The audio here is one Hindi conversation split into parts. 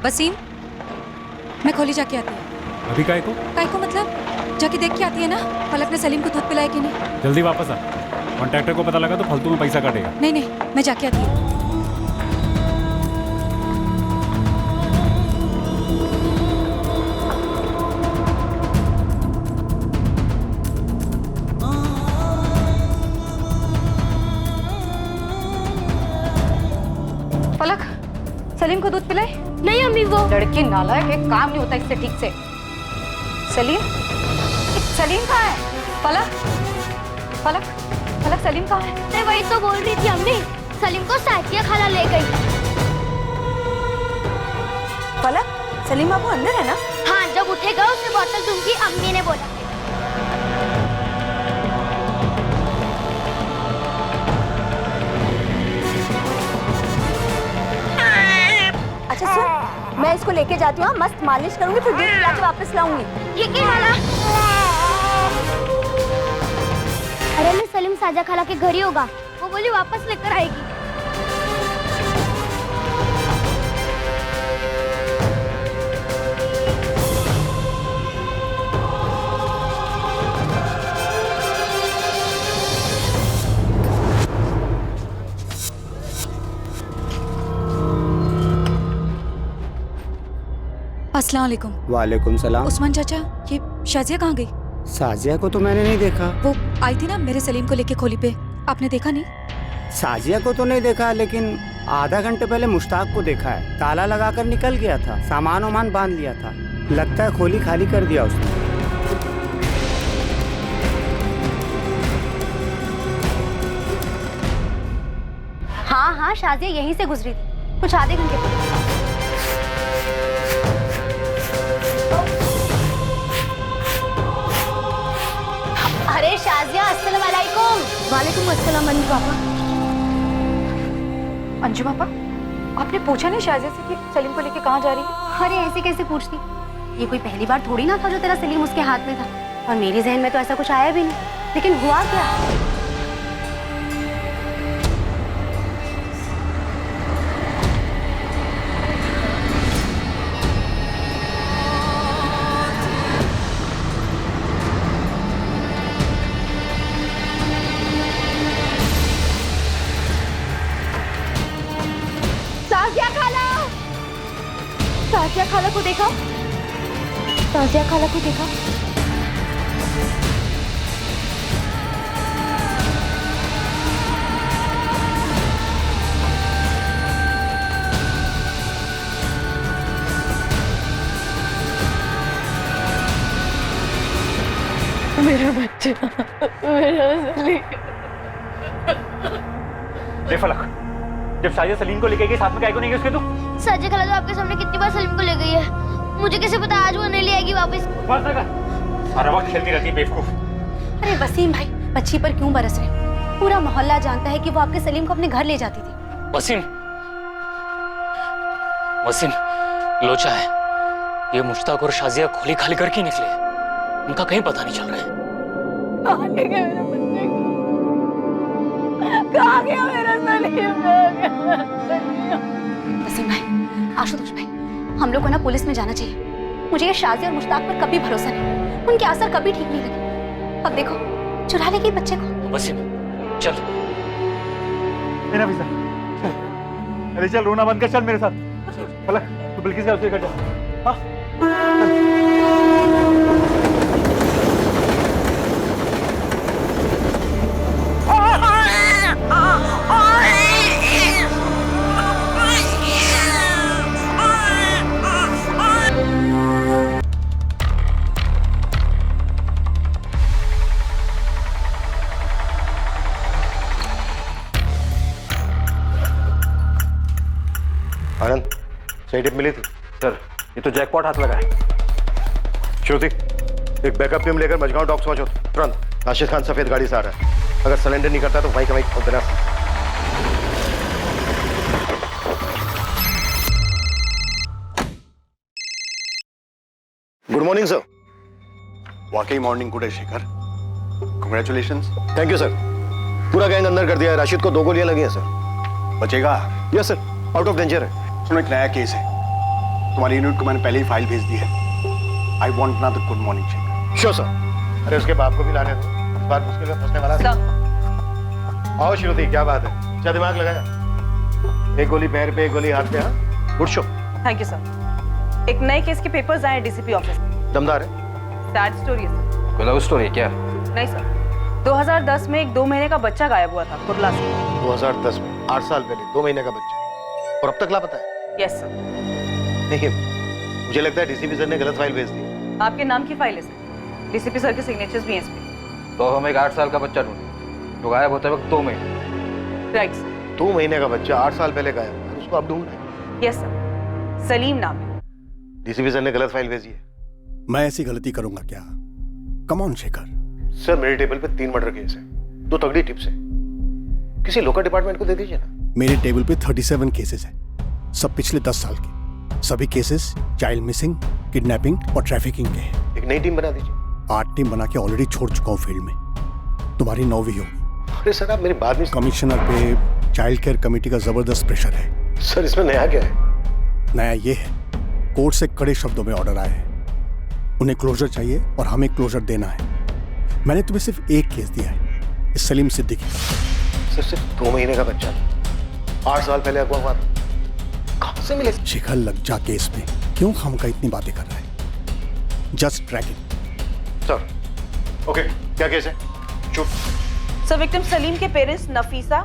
वसीम, मैं खोली जाके आती हूँ। अभी काय को मतलब जाके देख के आती है ना, पलक ने सलीम को दूध पिलाया कि नहीं। जल्दी वापस आ, कॉन्ट्रैक्टर को पता लगा तो फालतू में पैसा काटेगा। नहीं, मैं जाके आती हूँ। पलक, सलीम को दूध पिलाए? नहीं अम्मी, वो लड़की नालायक, एक काम नहीं होता इससे ठीक से। सलीम कहाँ है? पलक सलीम कहाँ है? मैं वही तो बोल रही थी अम्मी, सलीम को साथिया खाला ले गई। पलक, सलीम बाबू अंदर है ना? हाँ, जब उठेगा उसे बोतल दूंगी, अम्मी ने बोला। अच्छा सुन, मैं इसको लेके जाती हूँ, मस्त मालिश करूंगी, फिर दूध पिला के वापस लाऊंगी। ठीक है खाला। अरे मैं सलीम साजा खाला के घर ही होगा, वो बोली वापस लेकर आएगी। अस्सलाम वालेकुम। वालेकुम सलाम। उस्मान चाचा, ये शाजिया कहाँ गई? साजिया को तो मैंने नहीं देखा। वो आई थी ना मेरे सलीम को लेके खोली पे, आपने देखा नहीं? साजिया को तो नहीं देखा, लेकिन आधा घंटे पहले मुश्ताक को देखा है। ताला लगाकर निकल गया था, सामान वामान बांध लिया था। लगता है खोली खाली कर दिया उसने। हाँ, शाजिया यहीं से गुजरी थी, कुछ आधे घंटे पहले। अरे शाजिया, अस्सलाम वालेकुम। वालेकुम अस्सलाम अंजू पापा। अंजू पापा, आपने पूछा नहीं शाजिया से कि सलीम को लेके कहाँ जा रही है? अरे ऐसे कैसे पूछती, ये कोई पहली बार थोड़ी ना था जो तेरा सलीम उसके हाथ में था, और मेरे जहन में तो ऐसा कुछ आया भी नहीं। लेकिन हुआ क्या? साजिया खाला को देखा? साजिया खाला को देखा? मेरा बच्चा, मेरा सलीम। फलक, जब साजिया सलीम को लेके गई, साथ में काय को नहीं गई उसके? तू साजिया खाला तो आपके सामने कितनी बार सलीम को ले गई है, मुझे कैसे पता आज वो नहीं ले आएगी वापस? बस ना कर, सारा वक्त खेलती रहती है बेवकूफ। अरे वसीम भाई, बच्ची पर क्यों बरस रहे? पूरा मोहल्ला जानता है कि वो आपके सलीम को अपने घर ले जाती थी। वसीम लोचा है, ये मुश्ताक और शाजिया खोली खाली करके निकले, उनका कहीं पता नहीं चल रहा है। कहाँ ले गए मेरे बच्चे को? कहाँ गया मेरा सलीम? वसीम भाई, आशुतोष भाई, हम लोग को ना पुलिस में जाना चाहिए। मुझे ये शाजिया और मुश्ताक पर कभी भरोसा नहीं, उनके असर कभी ठीक नहीं लगे। अब देखो, चुरा ले गई बच्चे को। वसीम चल। मेरा वीजा, अरे चल, रोना बंद कर, चल मेरे साथ। फलक, तू बिल्किस का उसे कर जा। हाँ आनंद, सही टिप मिली थी? सर, ये तो जैकपॉट हाथ लगा है। श्रुति, एक बैकअप टीम लेकर मजगांव डॉक्स पहुंचो तुरंत। आशीष खान सफेद गाड़ी से आ रहा है, अगर सिलेंडर नहीं करता तो वहीं का वहीं खोल देना। Good morning sir. वाकई मॉर्निंग गुड है Shekhar, congratulations. Thank you sir. पूरा गैंग अंदर कर दिया है, राशिद को 2 गोलियां लगी हैं सर। बचेगा? Yes sir, out of danger है। सुनो, एक नया केस है, हमारी यूनिट को मैंने पहले ही फाइल भेज दी है। I want another good morning Shekhar. Sure sir. अरे उसके बाप को भी लाने दो, इस बार मुश्किल में फंसने वाला है। आओ श्रुति, क्या बात है, क्या दिमाग लगाया? एक गोली पैर पे, एक गोली हाथ पे। हाँ, good show. Thank you sir. एक नए केस के पेपर्स आए डीसीपी ऑफिस। दमदार है। सैड स्टोरी है सर। कोई लव स्टोरी क्या? नहीं सर, 2010 में एक 2 महीने का बच्चा गायब हुआ था कुर्ला से। 2010 में 8 साल पहले 2 महीने का बच्चा, और अब तक लापता है? Yes sir. नहीं, मुझे लगता है डीसीपी सर ने गलत फाइल भेज दी। आपके नाम की फाइल है सर, डीसीपी सर के सिग्नेचर्स भी हैं इसमें। तो हम एक 8 साल का बच्चा ढूंढे जो गायब होते वक्त 2 महीने। Right sir. 2 महीने का बच्चा 8 साल पहले गायब हुआ, उसको आप ढूंढ रहे हैं? यस सर, सलीम नाम है। डीसीपी सर ने गलत फाइल भेजी है। मैं ऐसी गलती करूंगा क्या? Come on Shekhar. सर मेरे टेबल पे 3 मर्डर केस है, 2 तगड़ी टिप्स है, किसी लोकल डिपार्टमेंट को दे दीजिए ना। मेरे टेबल पे 37 केसेस हैं, सब पिछले 10 साल के। सभी केसेस चाइल्ड मिसिंग, किडनैपिंग और ट्रैफिकिंग के हैं। एक नई टीम बना दीजिए। 8 टीम बना के ऑलरेडी छोड़ चुका हूँ फील्ड में, तुम्हारी 9वीं होगी। अरे सर आप मेरी बात नहीं। कमिश्नर पे चाइल्ड केयर कमेटी का जबरदस्त प्रेशर है। सर इसमें नया क्या है? नया ये है, कोर्ट से कड़े शब्दों में ऑर्डर आए हैं, उन्हें क्लोजर चाहिए और हमें क्लोजर देना है। मैंने तुम्हें सिर्फ एक केस दिया है, इस सलीम सिद्दीकी का। सर सिर्फ 2 महीने का बच्चा, 8 साल पहले अगवा हुआ था, कहां से मिले? शिखर लग जा केस में क्यों हमका इतनी बातें कर रहा है? Just track it. Sir okay, क्या केस है? चुप। सर विक्टिम सलीम के पेरेंट्स नफीसा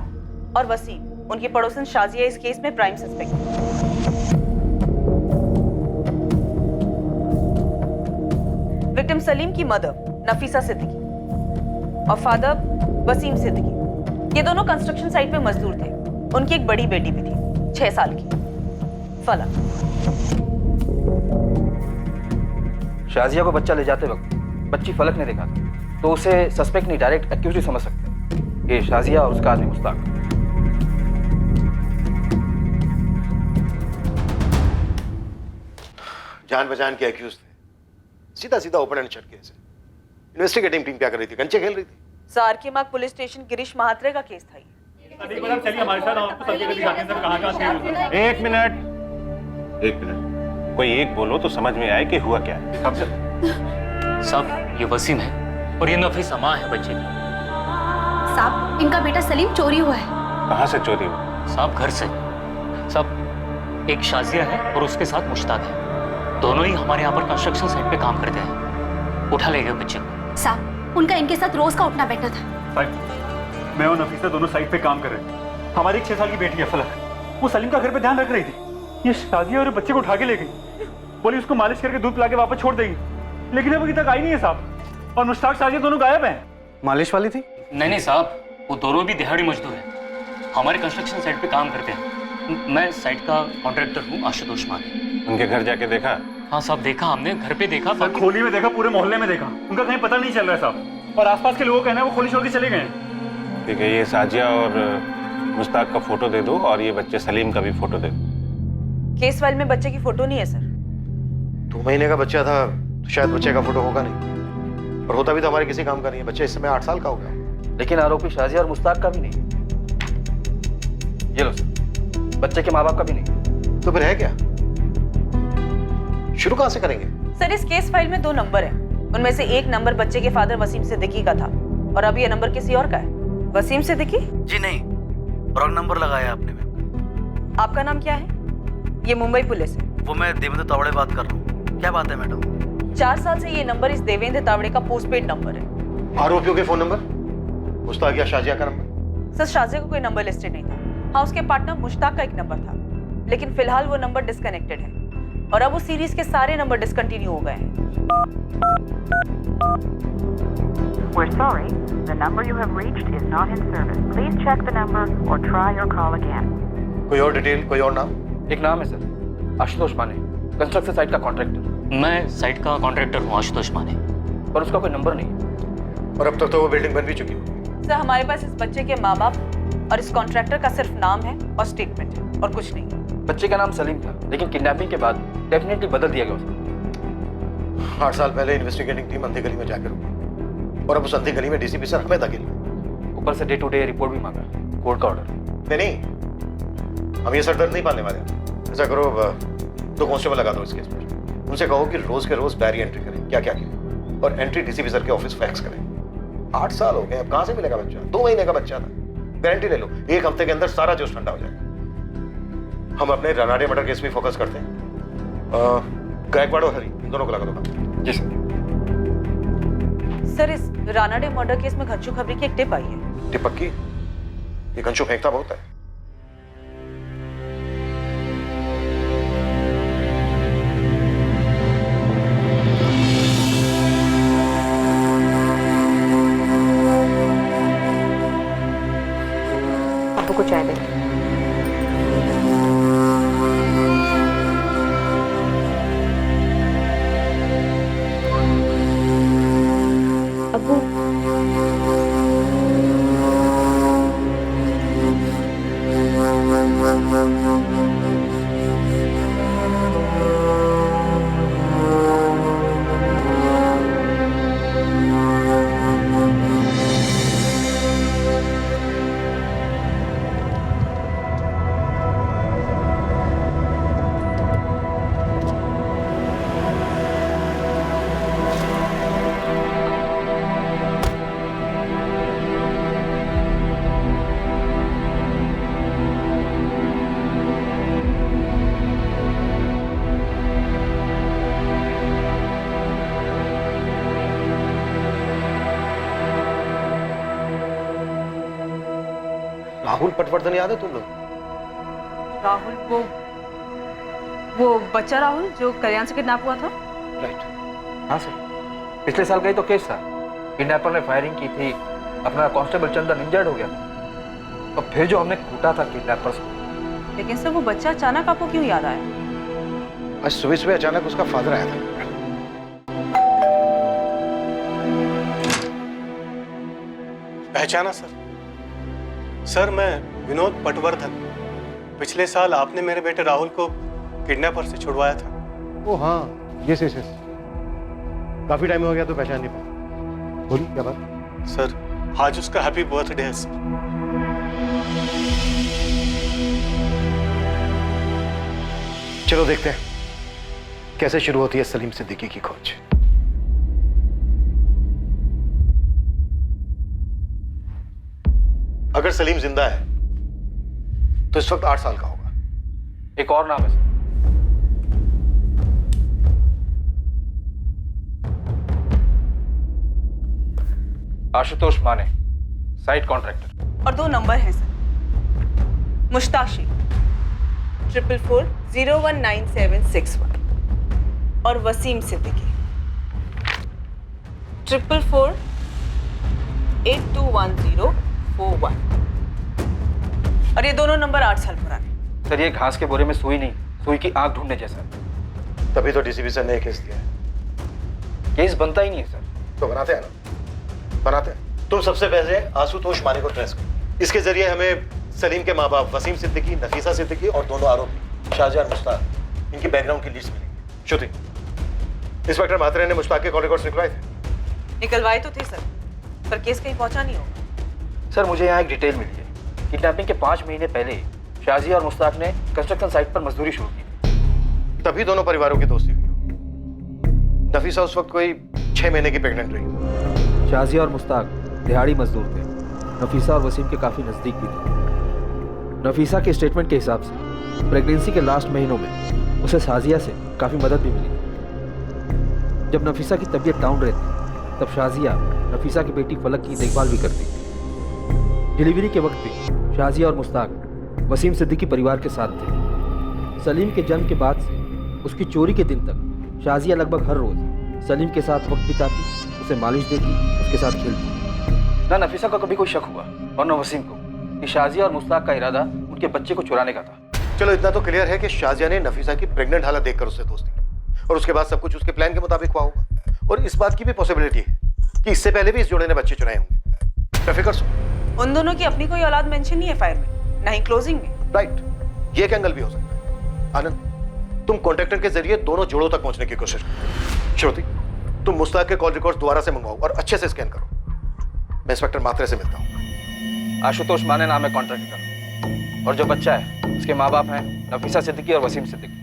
और वसीम, उनकी पड़ोसन शाजिया इस केस में प्राइम सस्पेक्ट। विक्टिम सलीम की मदर नफीसा सिद्दीकी और फादर वसीम सिद्दीकी, ये दोनों कंस्ट्रक्शन साइट पे मजदूर थे। उनकी एक बड़ी बेटी भी थी 6 साल की, फलक। शाजिया को बच्चा ले जाते वक्त बच्ची फलक ने देखा था, तो उसे सस्पेक्ट नहीं डायरेक्ट एक्यूज ही समझ सकते। ये शाजिया और उसका आदमी मुश्ताक। जान पहचान के एक्यूज थे, सीधा सीधा ओपन एंड शट केस है। इन्वेस्टिगेटिंग टीम क्या कर रही थी? कंचे खेल रही थी। सर के मार्ग पुलिस स्टेशन गिरीश महात्रे का केस था ये। चलिए हमारे साथ, आपको सब जगह दिखाते हैं सर, कहाँ-कहाँ थे। एक मिनट कोई एक बोलो तो समझ में आए कि हुआ क्या है। साहब ये वसीम है और ये नफीसा माँ है बच्चे की। साहब इनका बेटा सलीम चोरी हुआ है। कहाँ से चोरी हुआ? साहब घर से। साहब एक शाजिया है और उसके साथ मुश्ताक है, दोनों ही हमारे यहाँ पर कंस्ट्रक्शन साइट पे काम करते हैं। उठा ले गए बच्चे को। साहब उनका इनके साथ रोज का उठना बैठना था। मैं और नफीसा दोनों साइट पे काम कर रहे थे। हमारी एक 6 साल की बेटी है फलक, वो सलीम का घर पे ध्यान रख रही थी। ये शाजिया और बच्चे को उठा के ले गई, बोली उसको मालिश करके दूध पिला के वापस छोड़ देगी, लेकिन अब अभी तक आई नहीं है साहब। और मुश्ताक शाजिया दोनों गायब हैं। मालिश वाली थी? नहीं साहब, वो दोनों भी दिहाड़ी मजदूर हैं, हमारे कंस्ट्रक्शन साइट पे काम करते हैं। मैं साइट का कॉन्ट्रैक्टर हूँ, आशुतोष माने। उनके घर जाके देखा? हाँ साहब देखा, हमने घर पे देखा, खोली में देखा, पूरे मोहल्ले में देखा, उनका कहीं पता नहीं चल रहा है साहब। और आसपास के लोगों का कहना है वो खोली छोड़ के चले गए। ठीक है, ये साजिया और मुश्ताक का फोटो दे दो और ये बच्चे सलीम का भी फोटो दे दो। केस फाइल में बच्चे की फोटो नहीं है सर। 2 महीने का बच्चा था तो शायद बच्चे का फोटो होगा नहीं, और होता भी तो हमारे किसी काम का नहीं है। बच्चा इस समय 8 साल का हो गया। लेकिन आरोपी शाजिया और मुश्ताक का भी नहीं। ये लो सर, बच्चे के माँ बाप का भी नहीं। तो फिर है क्या? शुरू कहां से करेंगे? सर इस केस फाइल में 2 नंबर हैं, उनमें से एक नंबर बच्चे के फादर वसीम सिद्दीकी का था और अब ये नंबर किसी और का है। वसीम सिद्दीकी? जी नहीं, रॉन्ग नंबर लगाया आपने मैम। आपका नाम क्या है? ये मुंबई पुलिस है। वो मैं देवेंद्र तावड़े बात कर रहा हूँ। क्या बात है मैडम? 4 साल से ये नंबर इस देवेंद्र तावड़े का पोस्टपेड नंबर है। आरोपियों के फोन नंबर? मुश्ताक या शाजिया का नंबर? सर शाजिया को कोई नंबर लिस्टेड नहीं था। हाँ उसके पार्टनर मुश्ताक का एक नंबर था, लेकिन फिलहाल वो नंबर डिस्कनेक्टेड है और अब उस सीरीज के सारे नंबर डिसकंटिन्यू हो गए हैं। We're sorry, the number you have reached is not in service. Please check the number or try your call again. कोई और डिटेल, कोई और नाम? एक नाम है सर, आशुतोष माने, कंस्ट्रक्शन साइट का कॉन्ट्रैक्टर। मैं साइट का कॉन्ट्रैक्टर हूँ, आशुतोष माने। पर उसका कोई नंबर नहीं। और अब तक तो वो बिल्डिंग बन भी चुकी है। सर हमारे पास इस बच्चे के माँ बाप और इस कॉन्ट्रैक्टर का सिर्फ नाम है और स्टेटमेंट है और कुछ नहीं। बच्चे का नाम सलीम था, लेकिन किडनैपिंग के बाद डेफिनेटली बदल दिया गया उसको। 8 साल पहले इन्वेस्टिगेटिंग टीम अंधे गली में जाकर रुकी और अब उस अंधे गली में डीसीपी सर हमें धकेल। ऊपर से डे टू डे रिपोर्ट भी मांगा, कोर्ट का ऑर्डर। नहीं, हम ये सरदर्द नहीं पालने वाले। ऐसा करो 2 कांस्टेबल लगा दो इस केस पर। उनसे कहो कि रोज के रोज डायरी एंट्री करें, क्या क्या किया, और एंट्री डीसीपी सर के ऑफिस फैक्स करें। 8 साल हो गए, अब कहां से मिलेगा बच्चा? 2 महीने का बच्चा था। गारंटी ले लो 1 हफ्ते के अंदर सारा जोश ठंडा हो जाएगा। हम अपने रानाडे मर्डर केस में फोकस करते हैं। गायकवाड़ और हरी, इन दोनों को लगा दो। जी सर। सर, इस रानाडे मर्डर केस में घनश्याम खबरी की एक टिप आई है। टिप पक्की? ये घनश्याम फेंकता बहुत है। आपको कुछ चाय दें? अब्बू, राहुल पटवर्धन याद है तुम लोग? राहुल, वो बच्चा राहुल जो कल्याण से किडनैप हुआ था? राइट। हाँ सर, पिछले साल का ही तो केस था। किडनैपर ने फायरिंग की थी, अपना कांस्टेबल चंदन इंजर्ड हो गया था, और फिर जो हमने कूटा था किडनैपर्स को। लेकिन सर, वो बच्चा अचानक आपको क्यों याद आया? आज सुबह सुबह अचानक उसका फादर आया था। पहचाना सर? सर, मैं विनोद पटवर्धन। पिछले साल आपने मेरे बेटे राहुल को किडनैपर से छुड़वाया था। ओ हाँ, यस। काफी टाइम हो गया तो पहचान नहीं पाया। बोलिए क्या बात? सर, आज उसका हैप्पी बर्थडे है सर। चलो देखते हैं कैसे शुरू होती है सलीम सिद्दीकी की खोज। अगर सलीम जिंदा है तो इस वक्त 8 साल का होगा। एक और नाम है सर, आशुतोष माने, साइट कॉन्ट्रैक्टर। और 2 नंबर हैं सर। मुश्ताक शेख 444019761 और वसीम सिद्दीकी 444821041। और ये दोनों नंबर 8 साल पुराने। सर, ये घास के बोरे में सुई नहीं, सुई की आंख ढूंढने जैसा। तभी तो डीसीपी सर ने केस दिया है। केस बनता ही नहीं है सर। तो बनाते हैं ना, बनाते हैं। तुम सबसे पहले आशुतोष माने को ट्रेस करो। इसके जरिए हमें सलीम के माँ बाप वसीम सिद्दीकी, नफीसा सिद्दीकी और दोनों आरोपी शाहजहां और मुश्ताक, इनकी बैकग्राउंड की लिस्ट मिलेगी। श्रुति, इंस्पेक्टर मात्रे ने मुश्ताक के कॉल रिकॉर्ड्स निकलवाए थे? निकलवाए तो थे सर, पर केस कहीं पहुंचा नहीं होगा। सर, मुझे यहाँ एक डिटेल मिली है। किडनैपिंग के 5 महीने पहले शाजिया और मुश्ताक ने कंस्ट्रक्शन साइट पर मजदूरी शुरू की। तभी दोनों परिवारों की दोस्ती हुई। नफीसा उस वक्त कोई 6 महीने की प्रेग्नेंट रही। शाजिया और मुश्ताक दिहाड़ी मजदूर थे। नफीसा और वसीम के काफी नजदीक भी थे। नफीसा के स्टेटमेंट के हिसाब से प्रेगनेंसी के लास्ट महीनों में उसे शाजिया से काफी मदद भी मिली। जब नफीसा की तबीयत डाउन रहती तब शाजिया नफीसा की बेटी फलक की देखभाल भी करती। डिलीवरी के वक्त भी शाजिया और मुश्ताक वसीम सिद्दीकी परिवार के साथ थे। सलीम के जन्म के बाद से उसकी चोरी के दिन तक शाजिया लगभग हर रोज सलीम के साथ वक्त बिताती, उसे मालिश देती, उसके साथ खेलती। ना नफीसा को कभी कोई शक हुआ और न वसीम को कि शाजिया और मुश्ताक का इरादा उनके बच्चे को चुराने का था। चलो इतना तो क्लियर है कि शाजिया ने नफीसा की प्रेग्नेंट हालत देखकर उससे दोस्ती की और उसके बाद सब कुछ उसके प्लान के मुताबिक हुआ होगा। और इस बात की भी पॉसिबिलिटी है कि इससे पहले भी इस जोड़े ने बच्चे चुराए होंगे। बेफिक्र सो। उन दोनों की अपनी कोई औलाद मेंशन नहीं है फाइल में, ना ही क्लोजिंग में। राइट, ये एक एंगल भी हो सकता है। आनंद, तुम कॉन्ट्रैक्टर के जरिए दोनों जोड़ों तक पहुंचने की कोशिश करो। श्रुति, तुम मुश्ताक के कॉल रिकॉर्ड्स दोबारा से मंगवाओ और अच्छे से स्कैन करो। मैं इंस्पेक्टर मात्रे से मिलता हूँ। आशुतोष माने नाम है कॉन्ट्रैक्टर, और जो बच्चा है उसके माँ बाप हैं नफीसा सिद्दीकी और वसीम सिद्दीकी।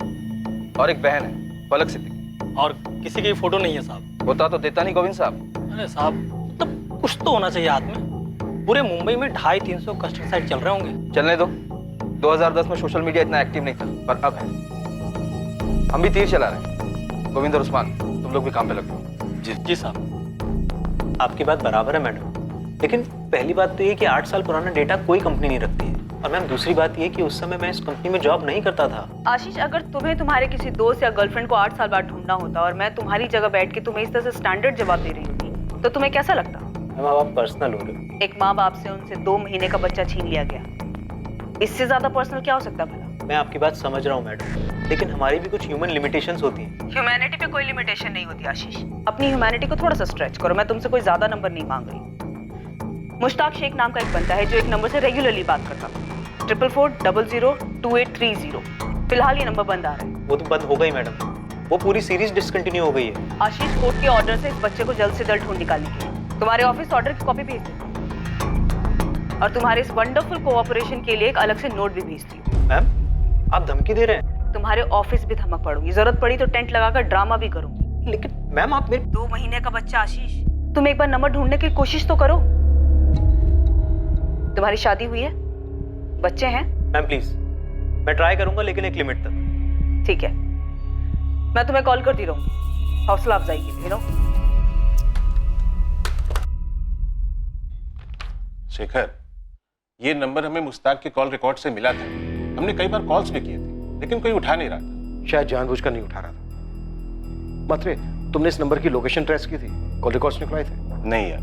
और एक बहन है पलक सिद्दीकी। और किसी की फोटो नहीं है साहब। होता तो देता नहीं गोविंद साहब। अरे साहब मतलब कुछ तो होना चाहिए हाथ में। पूरे मुंबई में 250-300 कंस्ट्रक्शन साइट चल रहे होंगे। चलने दो, 2010 में सोशल मीडिया इतना एक्टिव नहीं था, पर अब है। हम भी तीर चला रहे हैं। गोविंद और उस्मान, तुम लोग भी काम पे लग जाओ। जी साहब, आपकी बात बराबर है मैडम, लेकिन पहली बात तो ये कि 8 साल पुराना डेटा कोई कंपनी नहीं रखती है। और मैम दूसरी बात ये कि उस समय मैं इस कंपनी में जॉब नहीं करता था। आशीष, अगर तुम्हें तुम्हारे किसी दोस्त या गर्लफ्रेंड को 8 साल बाद ढूंढना होता और मैं तुम्हारी जगह बैठ के तुम्हें इस तरह से स्टैंडर्ड जवाब दे रही होती तो तुम्हें कैसा लगता? मैम आप पर्सनल हो रहे हो। एक माँ बाप से उनसे 2 महीने का बच्चा छीन लिया गया, इससे ज्यादा पर्सनल क्या हो सकता भला? मैं आपकी बात समझ रहा हूँ मैडम, लेकिन हमारी भी कुछ ह्यूमन लिमिटेशंस होती हैं। ह्यूमैनिटी पे कोई लिमिटेशन नहीं होती आशीष। अपनी ह्यूमैनिटी को थोड़ा सा स्ट्रेच करो। मैं तुमसे कोई ज्यादा नंबर नहीं मांग रही। मुश्ताक शेख नाम का एक बंदा है जो एक नंबर से रेगुलरली बात करता था, 44402830। फिलहाल ये नंबर बंद आ रहा है। वो तो बंद हो गई मैडम, वो पूरी सीरीज डिसकंटिन्यू हो गई है। आशीष, कोर्ट के ऑर्डर से इस बच्चे को जल्द से जल्द ढूंढ निकालने के लिए तुम्हारे ऑफिस ऑर्डर की कॉपी भेज देती और तुम्हारे इस वंडरफुल कोऑपरेशन के लिए एक अलग से नोट भी भेजती हूँ। मैम आप धमकी दे रहे हैं? तुम्हारे ऑफिस भी धमक पड़ूंगी, जरूरत पड़ी तो टेंट लगाकर ड्रामा भी करूंगी। लेकिन मैम आप मेरे 2 महीने का बच्चा आशीष, तुम एक बार नंबर ढूंढने की कोशिश तो करो। तुम्हारी शादी हुई है, बच्चे हैं? मैम प्लीज, मैं ट्राई करूंगा लेकिन एक लिमिट तक। ठीक है, मैं तुम्हें कॉल करती रहूंगी हौसला अफजाई के लिए। शेखर, ये नंबर हमें मुश्ताक के कॉल रिकॉर्ड से मिला था। हमने कई बार कॉल्स भी किए थे, लेकिन कोई उठा नहीं रहा था। शायद जानबूझकर नहीं उठा रहा था। मात्रे, तुमने इस नंबर की लोकेशन ट्रेस की थी? कॉल रिकॉर्ड्स निकलवाए थे? नहीं यार,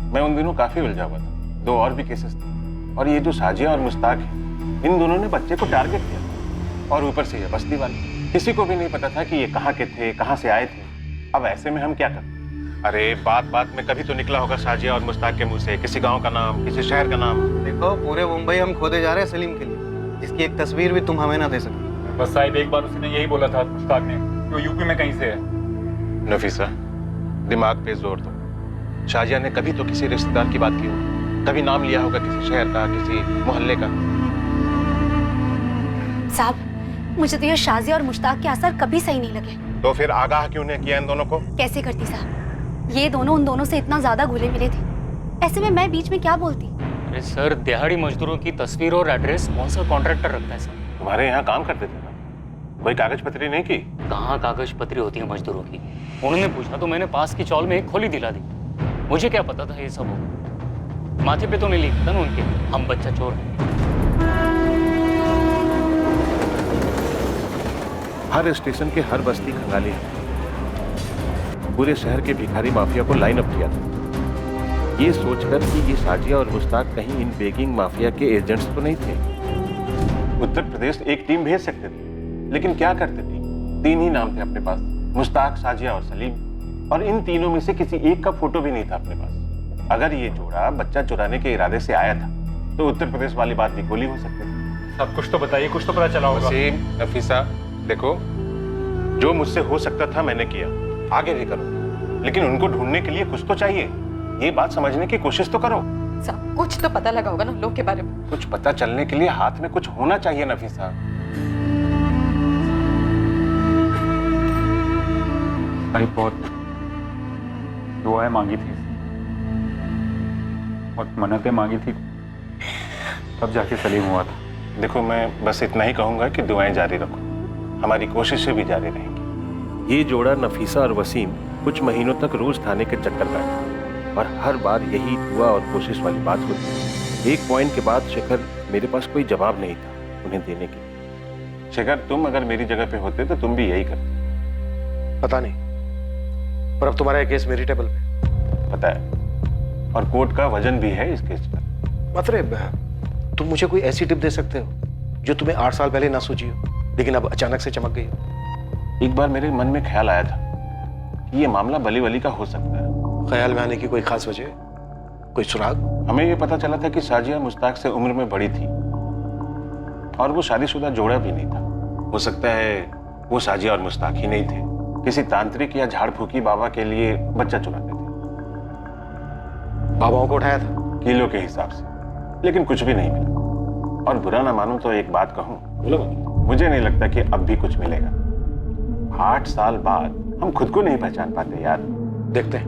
मैं उन दिनों काफी उलझा हुआ था। 2 और भी केसेस थे, और ये जो साजिया और मुश्ताक है, इन दोनों ने बच्चे को टारगेट किया। और ऊपर से ये बस्ती वाले, किसी को भी नहीं पता था कि ये कहाँ के थे, कहाँ से आए थे। अब ऐसे में हम क्या करें? अरे बात बात में कभी तो निकला होगा साजिया और मुश्ताक के मुंह से किसी गांव का नाम, किसी शहर का नाम। देखो, पूरे मुंबई हम खोदे जा रहे हैं सलीम के लिए, जिसकी एक तस्वीर भी तुम हमें ना दे सके। बस साहिब, एक बार उसने यही बोला था मुश्ताक ने, वो यूपी में कहीं से है। नफीसा, दिमाग पे जोर दो। शाजिया ने कभी तो किसी रिश्तेदार की बात की होगी, कभी नाम लिया होगा किसी शहर का, किसी मोहल्ले का। साहब, मुझे तो ये शाजिया और मुश्ताक के असर कभी सही नहीं लगे। तो फिर आगाह क्यों नहीं किया इन दोनों को? कैसे करती साहब, ये दोनों उन दोनों से इतना ज्यादा घुले मिले थे, ऐसे में मैं बीच में क्या बोलती? अरे सर, दिहाड़ी मजदूरों की तस्वीर और एड्रेस कौन सा कॉन्ट्रैक्टर रखता है सर? तुम्हारे यहाँ काम करते थे ना, कोई कागज पत्री नहीं की? कहाँ कागज पत्री होती है मजदूरों की? उन्होंने पूछा तो मैंने पास की चौल में एक खोली दिला दी। मुझे क्या पता था ये सब होगा। माथे पे तो नहीं लिखा था ना उनके, हम बच्चा चोर हैं। हर स्टेशन के हर बस्ती खंगाली है। पूरे शहर के भिखारी माफिया को लाइन अप किया था, ये सोचकर कि ये साजिया और मुश्ताक कहीं इन बेगिंग माफिया के एजेंट्स तो नहीं थे। उत्तर प्रदेश एक टीम भेज सकते थे, लेकिन क्या करते थे? 3 ही नाम थे अपने पास, मुश्ताक, साजिया और सलीम। और इन तीनों में से किसी एक का फोटो भी नहीं था अपने पास। अगर ये जोड़ा बच्चा चुराने के इरादे से आया था तो उत्तर प्रदेश वाली बात भी गोली हो सकती थी। सब कुछ तो बताइए, कुछ तो पता चला होगा। वसीम, नफीसा, देखो, जो मुझसे हो सकता था मैंने किया, आगे भी करो, लेकिन उनको ढूंढने के लिए कुछ तो चाहिए। ये बात समझने की कोशिश तो करो। सब कुछ तो पता लगा होगा ना लोग के बारे में। कुछ पता चलने के लिए हाथ में कुछ होना चाहिए नफीसा। भाई बहुत दुआएं मांगी थी, बहुत मन्नतें मांगी थी, तब जाके सलीम हुआ था। देखो, मैं बस इतना ही कहूंगा कि दुआएं जारी रखो, हमारी कोशिशें भी जारी रहेंगी। ये जोड़ा नफीसा और वसीम कुछ महीनों तक रोज थाने के चक्कर काटे, और हर बार यही दुआ और कोशिश वाली बात होती। एक पॉइंट के बाद शेखर, मेरे पास कोई जवाब नहीं था उन्हें देने के। शेखर, तुम अगर मेरी जगह पे होते तो तुम भी यही करते। पता नहीं, पर अब तुम्हारा केस मेरी टेबल पे। पता है, और कोर्ट का वजन भी है इस केस पर। मतलब तुम मुझे कोई ऐसी टिप दे सकते हो जो तुम्हें 8 साल पहले ना सूझी हो, लेकिन अब अचानक से चमक गई हो? एक बार मेरे मन में ख्याल आया था कि ये मामला बली वली का हो सकता है। ख्याल में आने की कोई खास वजह, कोई सुराग? हमें ये पता चला था कि साजिया मुश्ताक से उम्र में बड़ी थी, और वो शादीशुदा जोड़ा भी नहीं था। हो सकता है वो साजिया और मुश्ताक ही नहीं थे, किसी तांत्रिक या झाड़ फूकी बाबा के लिए बच्चा चुराते थे। बाबाओं को उठाया था किलो के हिसाब से, लेकिन कुछ भी नहीं मिला। और बुरा ना मानो तो एक बात कहूं, मुझे नहीं लगता कि अब भी कुछ मिलेगा। 8 साल बाद हम खुद को नहीं पहचान पाते यार। देखते हैं,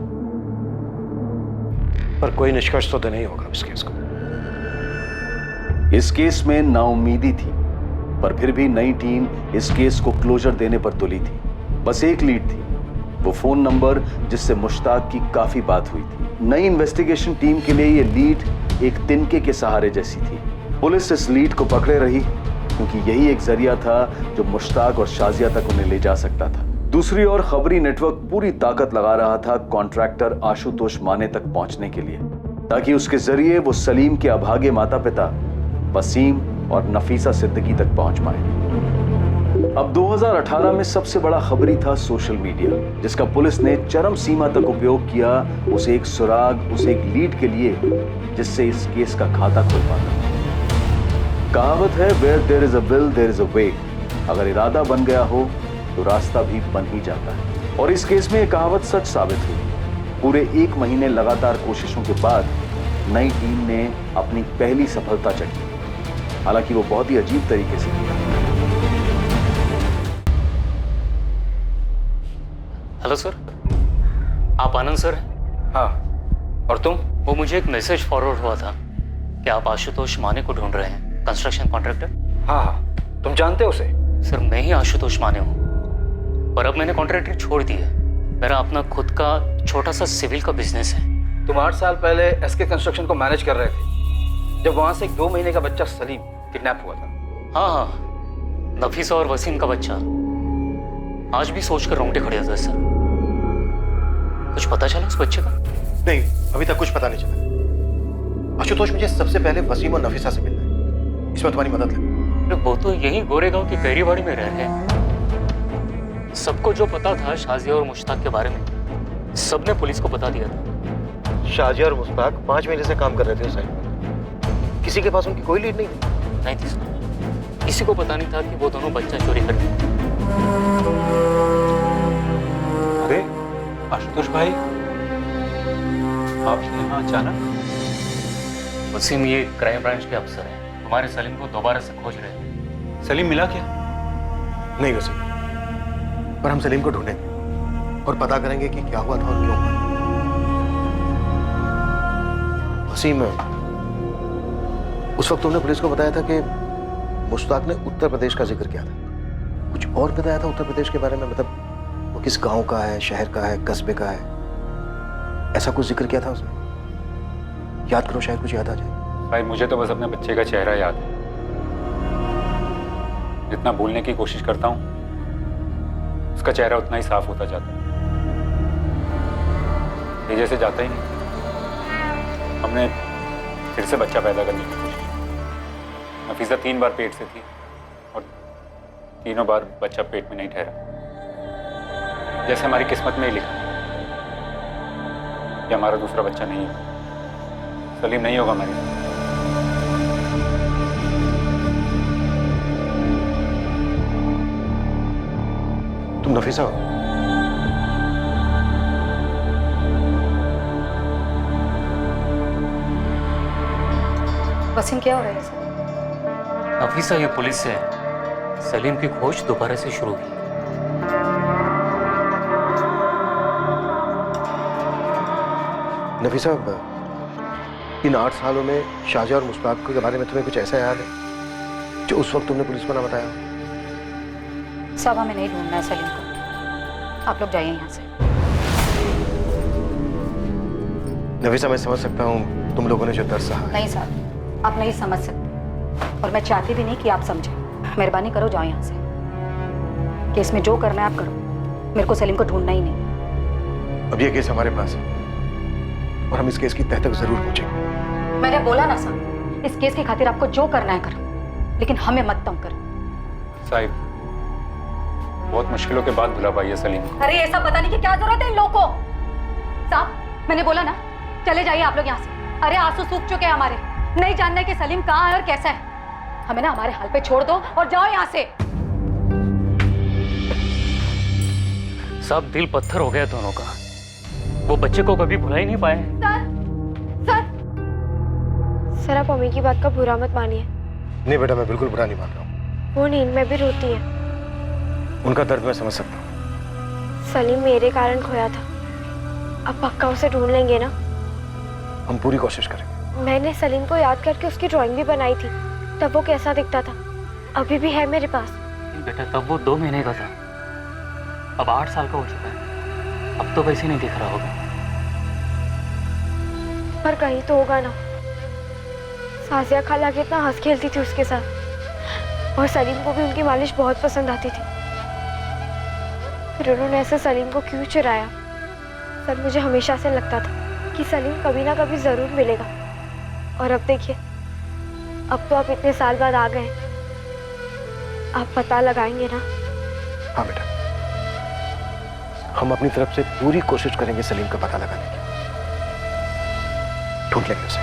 पर कोई निष्कर्ष तो नहीं होगा इस केस को। इस केस में नाउम्मीदी थी, पर फिर भी नई टीम इस केस को क्लोजर देने पर तुली थी। बस एक लीड थी, वो फोन नंबर जिससे मुश्ताक की काफी बात हुई थी। नई इन्वेस्टिगेशन टीम के लिए ये लीड एक तिनके के सहारे जैसी थी। पुलिस इस लीड को पकड़े रही क्योंकि यही एक जरिया था जो मुश्ताक और शाजिया तक उन्हें ले जा सकता था। दूसरी ओर खबरी नेटवर्क पूरी ताकत लगा रहा था कॉन्ट्रैक्टर आशुतोष माने तक पहुंचने के लिए, ताकि उसके जरिए वो सलीम के अभागे माता पिता वसीम और नफीसा सिद्दीकी तक पहुंच पाए। अब 2018 में सबसे बड़ा खबरी था सोशल मीडिया, जिसका पुलिस ने चरम सीमा तक उपयोग किया उस एक सुराग, उस एक लीड के लिए जिससे इस केस का खाता खुल पाता। कहावत है, where there is a will there is a way. अगर इरादा बन गया हो तो रास्ता भी बन ही जाता है, और इस केस में यह कहावत सच साबित हुई। पूरे 1 महीने लगातार कोशिशों के बाद नई टीम ने अपनी पहली सफलता चढ़ी, हालांकि वो बहुत ही अजीब तरीके से की। हेलो सर, आप आनंद सर हैं? हाँ, और तुम? वो मुझे एक मैसेज फॉरवर्ड हुआ था कि आप आशुतोष माने को ढूंढ रहे हैं, कंस्ट्रक्शन कॉन्ट्रैक्टर। हाँ, तुम जानते हो उसे? सर, मैं ही आशुतोष माने हूँ, पर अब मैंने कॉन्ट्रैक्टर छोड़ दी है। मेरा अपना खुद का छोटा सा सिविल का बिजनेस है। तुम 8 साल पहले एसके कंस्ट्रक्शन को मैनेज कर रहे थे, जब वहां से एक 2 महीने का बच्चा सलीम किडनैप हुआ था। हाँ, नफीसा और वसीम का बच्चा। आज भी सोचकर रोंगटे खड़े होते हैं सर। कुछ पता चला उस बच्चे का? नहीं, अभी तक कुछ पता नहीं चला। आशुतोष, मुझे सबसे पहले वसीम और नफीसा से मिलना है, इसमें तुम्हारी मदद लगे। वो तो यही गोरेगांव की कैरीबाड़ी में रह रहे हैं। सबको जो पता था शाजिया और मुश्ताक के बारे में, सबने पुलिस को बता दिया था। शाजिया और मुश्ताक 5 महीने से काम कर रहे थे उस साइड पर। किसी के पास उनकी कोई लीड नहीं थी? नहीं थी सर, किसी को पता नहीं था कि वो दोनों बच्चा चोरी कर गए। अरे आशुतोष भाई, आप यहाँ अचानक? वसीम ये क्राइम ब्रांच के अफसर हैं, हमारे सलीम को दोबारा से खोज रहे हैं। सलीम मिला क्या? नहीं वसीम, पर हम सलीम को ढूंढेंगे और पता करेंगे कि क्या हुआ था और क्यों हुआ। वसीम, उस वक्त तुमने पुलिस को बताया था कि मुश्ताक ने उत्तर प्रदेश का जिक्र किया था। कुछ और बताया था उत्तर प्रदेश के बारे में? मतलब वो किस गांव का है, शहर का है, कस्बे का है, ऐसा कुछ जिक्र किया था उसने? याद करो, शायद कुछ याद आ जाए। भाई, मुझे तो बस अपने बच्चे का चेहरा याद है। जितना भूलने की कोशिश करता हूँ, उसका चेहरा उतना ही साफ होता जाता है। ये जैसे जाता ही नहीं। हमने फिर से बच्चा पैदा करने की कोशिश की। नफीसा 3 बार पेट से थी और तीनों बार बच्चा पेट में नहीं ठहरा। जैसे हमारी किस्मत में ही लिखा कि हमारा दूसरा बच्चा नहीं है। सलीम नहीं होगा हमारी। तुम नफीसा हो? वसीम, क्या हो रहा है सर? नफीसा, ये पुलिस से सलीम की खोज दोबारा से शुरू की। नफीसा, इन 8 सालों में शाजिया और मुश्ताक के बारे में तुम्हें कुछ ऐसा याद है जो उस वक्त तुमने पुलिस को ना बताया? सब हमें नहीं ढूंढना है सलीम को, आप लोग जाइए यहाँ से। नफीसा, मैं समझ सकता हूँ तुम लोगों ने जो दर्द सहा है। नहीं साहब, आप नहीं समझ सकते, और मैं चाहती भी नहीं कि आप समझें। मेहरबानी करो, जाओ यहाँ से। केस में जो करना है आप करो, मेरे को सलीम को ढूंढना ही नहीं। अब ये केस हमारे पास है और हम इस केस की तह तक जरूर पहुंचेंगे। मैंने बोला ना साहब, इस केस की खातिर आपको जो करना है करो, लेकिन हमें मत तंग करो। साहिब, बहुत मुश्किलों के बाद भुला पाई है सलीम। अरे ऐसा बताने की क्या जरूरत है इन लोगों को? साहब, मैंने बोला ना, चले जाइए आप लोग यहाँ से। अरे आंसू सूख चुके हैं हमारे, नहीं जानना है कि सलीम कहाँ है और कैसा है। हमें ना हमारे हाल पे छोड़ दो और जाओ यहाँ से। सब दिल पत्थर हो गया दोनों का। वो बच्चे को कभी भुला ही नहीं पाए। सर, आप मम्मी की बात का बुरा मत मानिए। नहीं बेटा, मैं बिल्कुल बुरा नहीं मान रहा हूँ। वो नींद में भी रोती है। उनका दर्द मैं समझ सकता हूँ, सलीम मेरे कारण खोया था। अब पक्का उसे ढूंढ लेंगे ना? हम पूरी कोशिश करेंगे। मैंने सलीम को याद करके उसकी ड्राइंग भी बनाई थी, तब वो कैसा दिखता था। अभी भी है मेरे पास। बेटा तब वो 2 महीने का था, अब 8 साल का हो चुका है। अब तो वैसे नहीं दिख रहा होगा। पर कहीं तो होगा ना। साजिया खाला कितना हंस खेलती थी उसके साथ, और सलीम को भी उनकी मालिश बहुत पसंद आती थी। फिर उन्होंने ऐसे सलीम को क्यों चुराया? सर, मुझे हमेशा से लगता था कि सलीम कभी ना कभी जरूर मिलेगा। और अब देखिए, अब तो आप इतने साल बाद आ गए, आप पता लगाएंगे ना? हाँ बेटा, हम अपनी तरफ से पूरी कोशिश करेंगे सलीम का पता लगाने की। ढूंढ लेंगे उसे।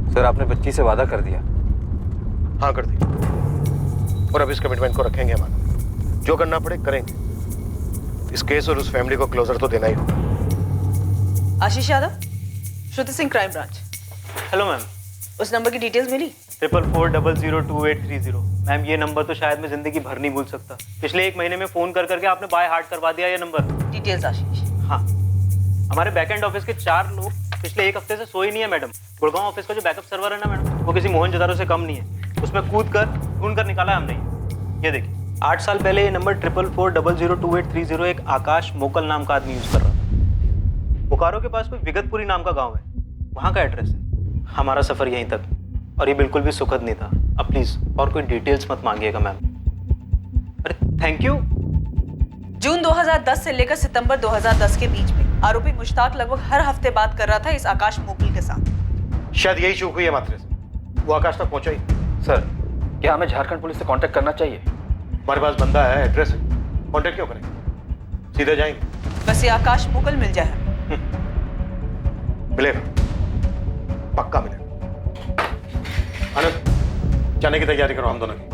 सर, आपने बच्ची से वादा कर दिया? हाँ, कर दिया। और अब इस कमिटमेंट को रखेंगे हमारा। जो करना पड़े करेंगे। इस केस और उस फैमिली को क्लोजर तो देना ही होगा। Ashish Yadav, Shruti Singh, crime branch. Hello ma'am. उस नंबर की डिटेल्स मिली? 44402830। मैम, ये नंबर तो शायद मैं जिंदगी भर नहीं भूल सकता। पिछले 1 महीने में फोन कर करके आपने बाय हार्ट करवा दिया ये नंबर। डिटेल्स आशीष। हाँ, हमारे बैकएंड ऑफिस के 4 लोग पिछले 1 हफ्ते से सोए नहीं है मैडम। गुड़गांव ऑफिस का जो बैकअप सर्वर है ना मैडम, वो किसी मोहनजोदारो से कम नहीं है। उसमें कूद कर ढूंढ कर निकाला है हमने। ये देखिए, 8 साल पहले ये नंबर 44402830 एक आकाश मोकल नाम का आदमी यूज कर रहा था। बोकारो के पास कोई विगतपुरी नाम का गाँव है, वहाँ का एड्रेस है। हमारा सफर यहीं तक, और ये बिल्कुल भी सुखद नहीं था। अब प्लीज और कोई डिटेल्स मत मांगिएगा मैम। अरे थैंक यू। जून 2010 से लेकर सितंबर 2010 के बीच में आरोपी मुश्ताक लगभग हर हफ्ते बात कर रहा था इस आकाश मोकल के साथ। शायद यही चूक हुई है मात्रे से। वो आकाश तक पहुंचा ही। सर, क्या हमें झारखंड पुलिस से कांटेक्ट करना चाहिए? हमारे पास बंदा है, एड्रेस है, कांटेक्ट क्यों करेंगे? सीधे जाएंगे। बस ये आकाश मोकल मिल जाए। मिलेगा, पक्का मिलेगा। आनंद, जाने की तैयारी करो हम दोनों की।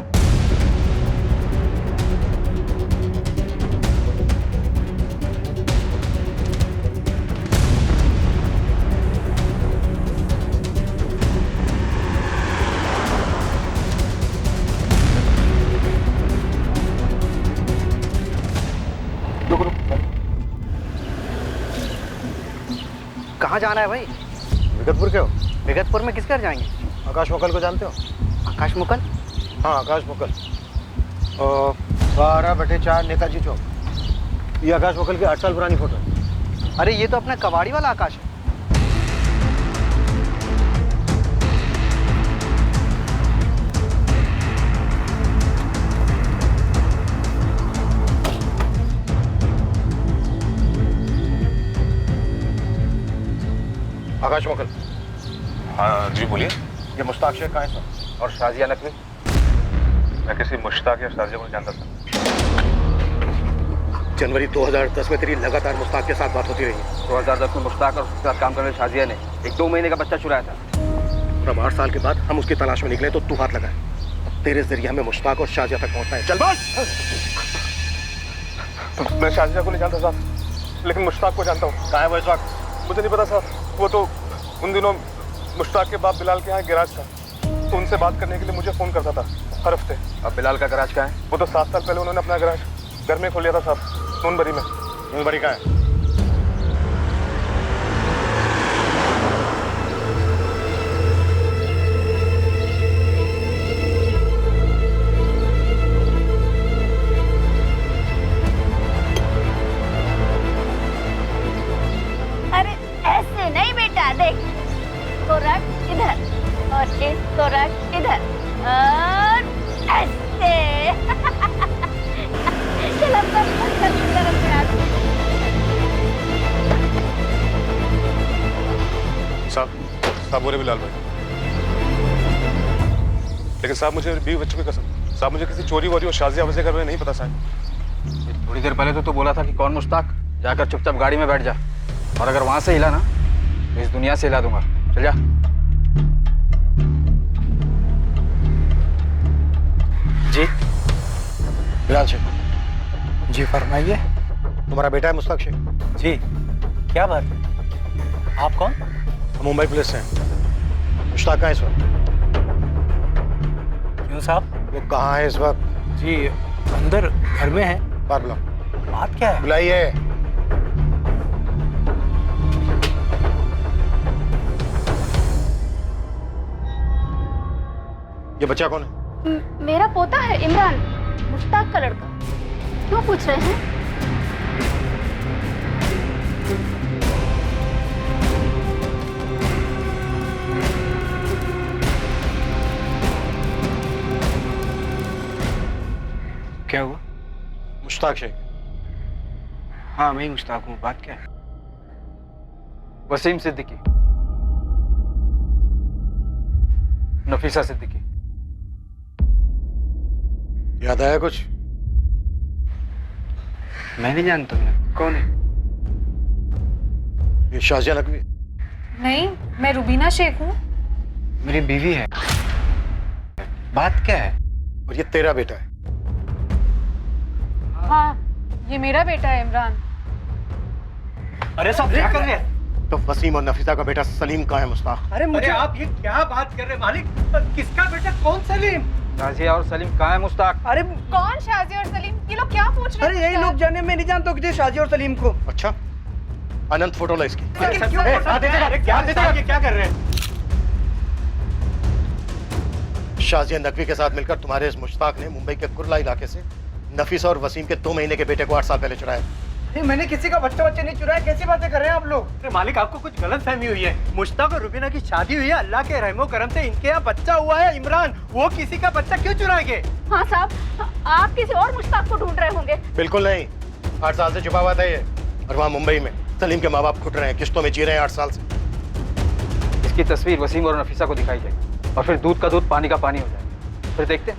कहाँ जाना है भाई? विगतपुर के हो? विगतपुर में किस घर जाएंगे? आकाश मोकल को जानते हो? आकाश मुकल? हाँ, आकाश मोकल। 12/4 नेताजी चौक। ये आकाश मोकल की 8 साल पुरानी फोटो है। अरे ये तो अपना कबाड़ी वाला आकाश है। आकाश मोकल। हाँ जी बोलिए। ये मुश्ताक शेख कहाँ है सर? और शाजिया नकवी? मैं किसी मुश्ताक या शाजिया को नहीं जानता सर। जनवरी 2010 में तेरी लगातार मुश्ताक के साथ बात होती रही है। 2010 में मुश्ताक और उसके साथ काम करने शाजिया ने एक 2 महीने का बच्चा चुराया था। और अब 8 साल के बाद हम उसकी तलाश में निकले तो तू हाथ लगाए। तेरे जरिए हमें मुश्ताक और शाजिया तक पहुंचना है। चल बस। मैं शाजिया को नहीं जानता साहब, लेकिन मुश्ताक को जानता हूँ। कहाँ है वो इस वक्त? मुझे नहीं पता साहब, वो तो उन दिनों मुश्ताक के बाप बिलाल के यहाँ गैराज था, तो उनसे बात करने के लिए मुझे फोन करता था हर हफ्ते। अब बिलाल का गैराज कहाँ है? वो तो 7 साल पहले उन्होंने अपना गैराज घर में खोल लिया था साहब, नूनबरी में। नूनबरी कहाँ है? अरे ऐसे नहीं बेटा, देख इसको रख इधर और इसको रख इधर और ऐसे। चल अब बस तरफ से साहब बोले बिलाल भाई। लेकिन साहब मुझे बीवी बच्चों की कसम, साहब मुझे किसी चोरी वोरी और शाजिया वजह करने नहीं पता साहब। थोड़ी देर पहले तो तू बोला था कि कौन मुश्ताक, जाकर चुपचाप गाड़ी में बैठ जा, और अगर वहां से हिला ना तो इस दुनिया से हिला दूंगा। चल जा। जी बिलाल शेख। जी फरमाइए। तुम्हारा बेटा है मुश्ताक शेख? जी। क्या बात है, आप कौन? मुंबई पुलिस से। मुश्ताक कहाँ है इस वक्त? क्यों साहब? वो कहाँ है इस वक्त? जी अंदर घर में है। बाहर बुलाओ। बात क्या है? बुलाइए। ये बच्चा कौन है? मेरा पोता है इमरान, मुश्ताक का लड़का। क्यों पूछ रहे हैं? क्या हुआ? मुश्ताक शेख। हाँ मैं ही मुश्ताक हूँ। बात क्या है? वसीम सिद्दीकी, नफीसा सिद्दीकी। याद आया कुछ? मैं नहीं जानता हूँ। कौन है? ये शाजिया नकवी। नहीं, मैं रुबीना शेख हूँ। मेरी बीवी है। बात क्या है? और ये तेरा बेटा है? हाँ, ये मेरा बेटा है इमरान। अरे सब क्या कर रहे हैं? तो वसीम और नफीसा का बेटा सलीम कहाँ है मुश्ताक? अरे मुझे आप ये क्या बात कर रहे हैं मालिक? किसका बेटा? कौन सलीम? शाजिया और सलीम कहाँ है मुश्ताक? अरे कौन शाजिया और सलीम? ये लोग क्या पूछ रहे हैं? अरे यही लोग जाने, मैं नहीं जानता हूँ शाजिया और सलीम को। अच्छा, अनंत फोटो ला इसकी। क्या कर रहे हैं? शाजिया नकवी के साथ मिलकर तुम्हारे इस मुश्ताक ने मुंबई के कुर्ला इलाके से नफीसा और वसीम के 2 महीने के बेटे को 8 साल पहले चुराया। मैंने किसी का बच्चा नहीं चुराया। कैसी बातें कर रहे हैं आप लोग? अरे मालिक आपको कुछ गलत फहमी हुई है। मुश्ताक और रुबीना की शादी हुई है, अल्लाह के रहमो करम से इनके यहाँ बच्चा हुआ है इमरान। वो किसी का बच्चा क्यों चुराएंगे? हाँ साहब, आप किसी और मुश्ताक को ढूंढ रहे होंगे। बिल्कुल नहीं, 8 साल से छुपा हुआ था ये। और वहाँ मुंबई में सलीम के माँ बाप घुट रहे हैं, किश्तों में जी रहे हैं 8 साल से। इसकी तस्वीर वसीम और नफीसा को दिखाई जाए और फिर दूध का दूध पानी का पानी हो जाए। फिर देखते हैं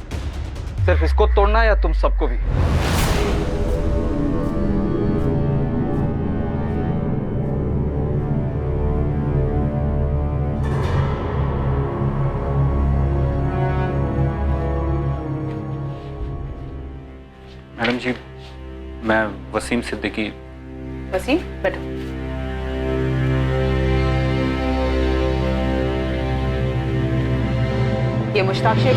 सिर्फ इसको तोड़ना है या तुम सबको भी। मैडम जी, मैं वसीम सिद्दीकी। वसीम बैठो। ये मुश्ताक शेख।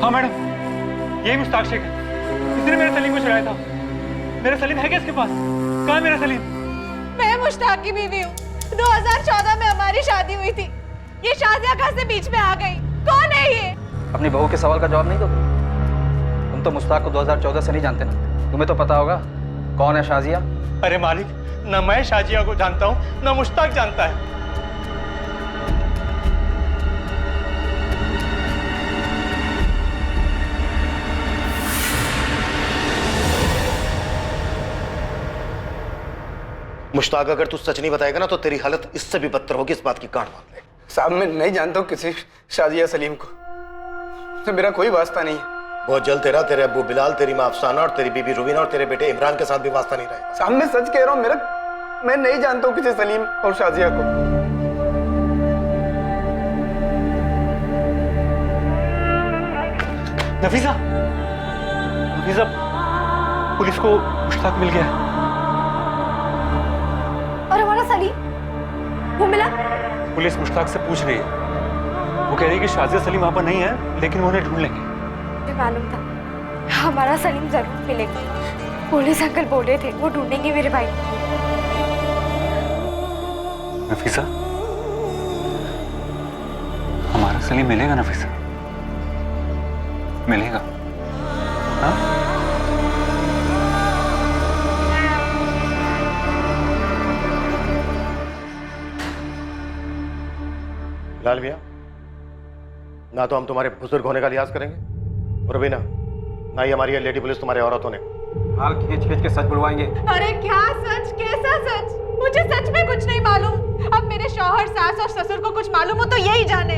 हाँ मैडम, यही मुश्ताक शेख है। इसने मेरे सलीम को चुराया था। मेरा सलीम है क्या इसके पास? कहाँ है मेरा सलीम? मैं मुश्ताक की बीवी हूँ। 2014 में हमारी शादी हुई थी। ये शाजिया कहाँ से बीच में आ गई? कौन है ये? अपनी बहू के सवाल का जवाब नहीं दोगे? तुम तो मुश्ताक को 2014 से नहीं जानते ना, तुम्हें तो पता होगा कौन है शाजिया। अरे मालिक, न मैं शाजिया को जानता हूँ न मुश्ताक जानता है। मुश्ताक, अगर तू सच नहीं बताएगा ना तो तेरी हालत इससे भी बदतर होगी, इस बात की गांठ बांध ले। साहब मैं नहीं जानता हूँ किसी शाजिया सलीम को, तो मेरा कोई वास्ता नहीं है। बहुत जल्द तेरे अब्बू बिलाल, तेरी माँ अफसाना और तेरी बीबी रुबीना और तेरे बेटे इमरान के साथ भी वास्ता नहीं रहेगा। साहब मैं सच कह रहा हूँ, मैं नहीं जानता हूँ किसी सलीम और शाजिया को। नफीसा, नफीसा, पुलिस को मुश्ताक मिल गया है। और हमारा सलीम, वो मिला? पुलिस मुश्ताक से पूछ रही है। वो कह रही है कि शाजिया सलीम वहां पर नहीं है, लेकिन वो उन्हें ढूंढ लेंगे। मुझे मालूम था हमारा सलीम जरूर मिलेगा। पुलिस अंकल बोले थे वो ढूंढेंगे मेरे भाई। नफीसा, हमारा सलीम मिलेगा नफीसा, मिलेगा। हाँ? लाल भैया, ना तो हम तुम्हारे बुजुर्ग होने का लिहाज करेंगे और भी ना ही हमारी ये लेडी पुलिस तुम्हारे औरत होने। हाल खींच खींच के सच बुलवाएंगे। अरे क्या सच? कैसा सच? मुझे सच में कुछ नहीं मालूम। अब मेरे शौहर, सास और ससुर को कुछ मालूम हो तो यही जाने।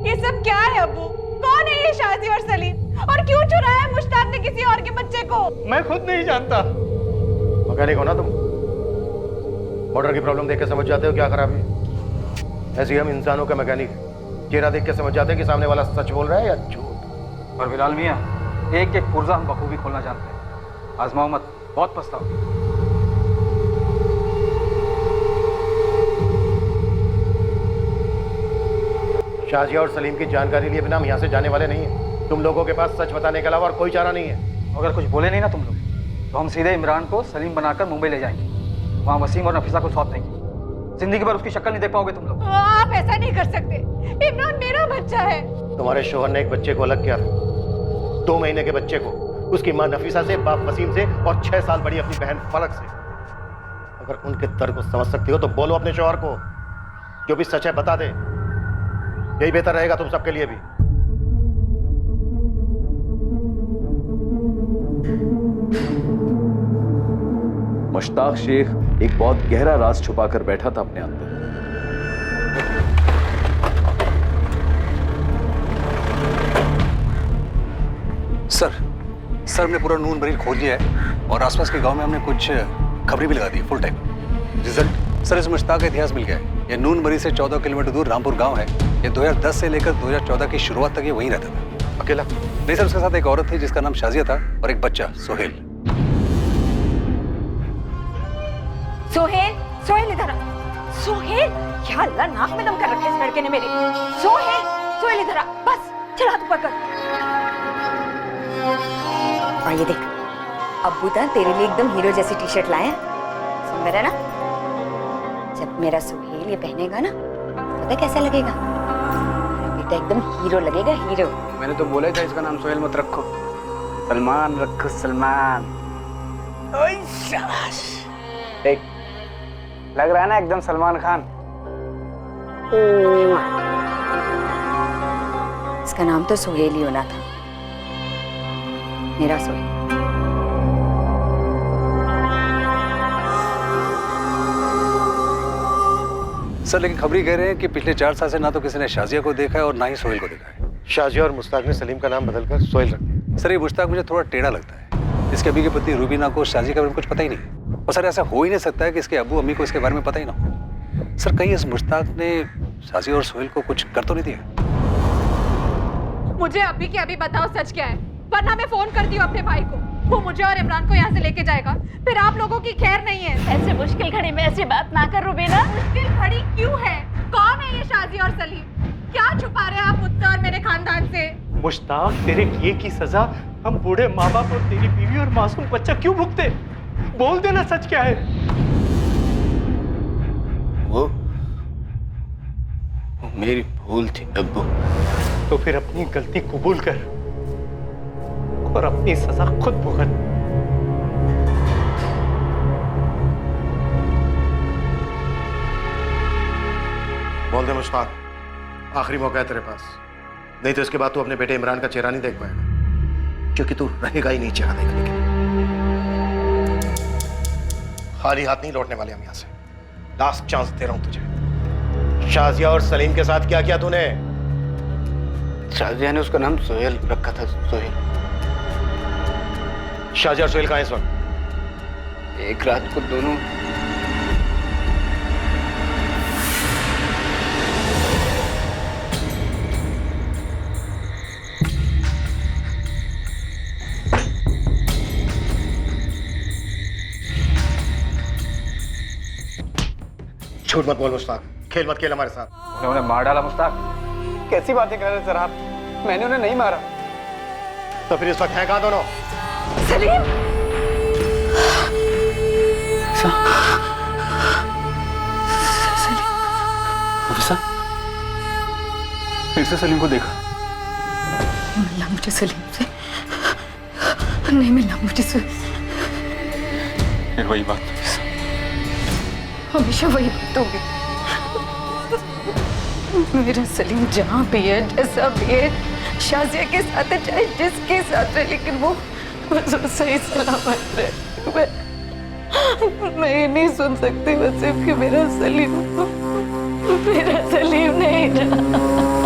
ये सब क्या है अब्बू? कौन है ये शाजी और सलीम? और क्यों चुराया है मुश्ताक ने किसी और के बच्चे को? मैं खुद नहीं जानता। मैकेनिक हो ना तुम? मोटर की प्रॉब्लम देख के समझ जाते हो क्या खराबी है। ऐसे ही हम इंसानों का मैकेनिक चेहरा देख के समझ जाते हैं कि सामने वाला सच बोल रहा है या झूठ। और बिलाल मियाँ, एक एक पुर्जा हम बखूबी खोलना जानते हैं। आजमाओ मत, बहुत पछताओ। शाजिया और सलीम की जानकारी लिए बिना हम यहाँ से जाने वाले नहीं हैं। तुम लोगों के पास सच बताने के अलावा और कोई चारा नहीं है। अगर कुछ बोले नहीं ना तुम लोग, तो हम सीधे इमरान को सलीम बनाकर मुंबई ले जाएंगे। वहाँ वसीम और नफीसा को सौंप देंगे। जिंदगी भर उसकी शक्ल नहीं देख पाओगे तुम लोग। आप ऐसा नहीं कर सकते। इमरान मेरा बच्चा है। तुम्हारे शोहर ने एक बच्चे को अलग किया था, 2 महीने के बच्चे को, उसकी माँ नफीसा से, बाप वसीम से और 6 साल बड़ी अपनी बहन फलक से। अगर उनके दर्द को समझ सकती हो तो बोलो अपने शोहर को, जो भी सच है बता दे। यही बेहतर रहेगा तुम सबके लिए भी। मुश्ताक शेख एक बहुत गहरा राज छुपाकर बैठा था अपने अंदर। सर हमने पूरा नून मरीज खोज लिया है और आसपास के गांव में हमने कुछ खबरें भी लगा दी फुल टाइम। रिजल्ट सर, इस मुश्ताक का इतिहास मिल गया है। ये नून मरीज से 14 किलोमीटर दूर रामपुर गांव है। ये 2010 से लेकर 2014 की शुरुआत तक ये वहीं रहता था। अकेला? नहीं सर, उसके साथ एक औरत थी जिसका नाम शाजिया था और एक बच्चा सोहेल। सोहेल इधर आ। सोहेल, क्या अल्लाह, नाक में दम कर रखा है इस लड़के ने मेरे। सोहेल इधर आ, बस चला तू पकड़। और ये देख, अब्बू तो तेरे लिए एकदम हीरो जैसी टी शर्ट लाए हैं। सुन मेरा ना, जब मेरा सोहेल ये पहनेगा ना, पता कैसा लगेगा? मेरा बेटा एकदम हीरो लगेगा, हीरो। मैंने तो बोला था इसका नाम सोहेल मत रखो, सलमान रखो, सलमान। ओए शाबाश, देख लग रहा है ना एकदम सलमान खान। इसका नाम तो सोहेल ही होना था, मेरा सोहेल। सर लेकिन खबरी कह रहे हैं कि पिछले 4 साल से ना तो किसी ने शाजिया को देखा है और ना ही सोहेल को देखा है। शाजिया और मुश्ताक ने सलीम का नाम बदलकर सोहेल रख दिया। सर ये मुश्ताक मुझे थोड़ा टेढ़ा लगता है। इसके अभी की पत्नी रूबीना को शाजिया के बारे में कुछ पता ही नहीं। और सर ऐसा हो ही नहीं सकता है कि इसके अब्बू अम्मी को इसके बारे में पता ही ना हो। सर कहीं इस मुश्ताक ने शाजिया और सोहेल को कुछ कर तो नहीं दिया? मुझे अभी के अभी बताओ सच क्या है, वरना मैं फोन करती हूँ अपने भाई को। वो मुझे और इमरान को यहाँ से लेके जाएगा, फिर आप लोगों की खैर नहीं है। ऐसे मुश्किल घड़ी में ऐसी बात ना कर रूबीना। मुश्किल घड़ी क्यों है? कौन है ये शाजी और सलीम? क्या छुपा रहे हैं आप मुझसे और मेरे खानदान से? मुश्ताक, तेरे किए की सजा हम बूढ़े माँ बाप और तेरी बीवी और मासूम बच्चा क्यों भुगते? बोल देना सच क्या है। वो मेरी भूल थी अब्बू। तो फिर अपनी गलती कबूल कर और अपनी सजा खुद भुगत। बोल दे मुश्ताक, आखिरी मौका है तेरे पास, नहीं तो इसके बाद तू अपने बेटे इमरान का चेहरा नहीं देख पाएगा, क्योंकि तू रहेगा ही नहीं चेहरा देखने के लिए। खाली हाथ नहीं लौटने वाले हम यहाँ से। लास्ट चांस दे रहा हूं तुझे। शाजिया और सलीम के साथ क्या किया तूने? शाजिया ने उसका नाम सोहेल रखा था, सोहेल। शाजिया और सोहेल कहाँ हैं इस वक्त? एक रात को दोनों झूठ मत बोल मुश्ताक, खेल मत खेल हमारे साथ। उन्होंने मार डाला मुश्ताक? कैसी बातें कर रहे हैं सर आप? मैंने उन्हें नहीं मारा। तो फिर इस वक्त है कहाँ दोनों? सलीम, फिर से सलीम को देखा? मिलना मुझे सलीम से नहीं, मिलना मुझे से। फिर वही बात, हमेशा वही बात होगी। मेरा सलीम जहाँ भी है, जैसा भी है, शाजिया के साथ है, चाहे जिसके साथ है, लेकिन वो सही सलामत रहे। मैं ये नहीं सुन सकती वसीम कि मेरा सलीम नहीं रहा।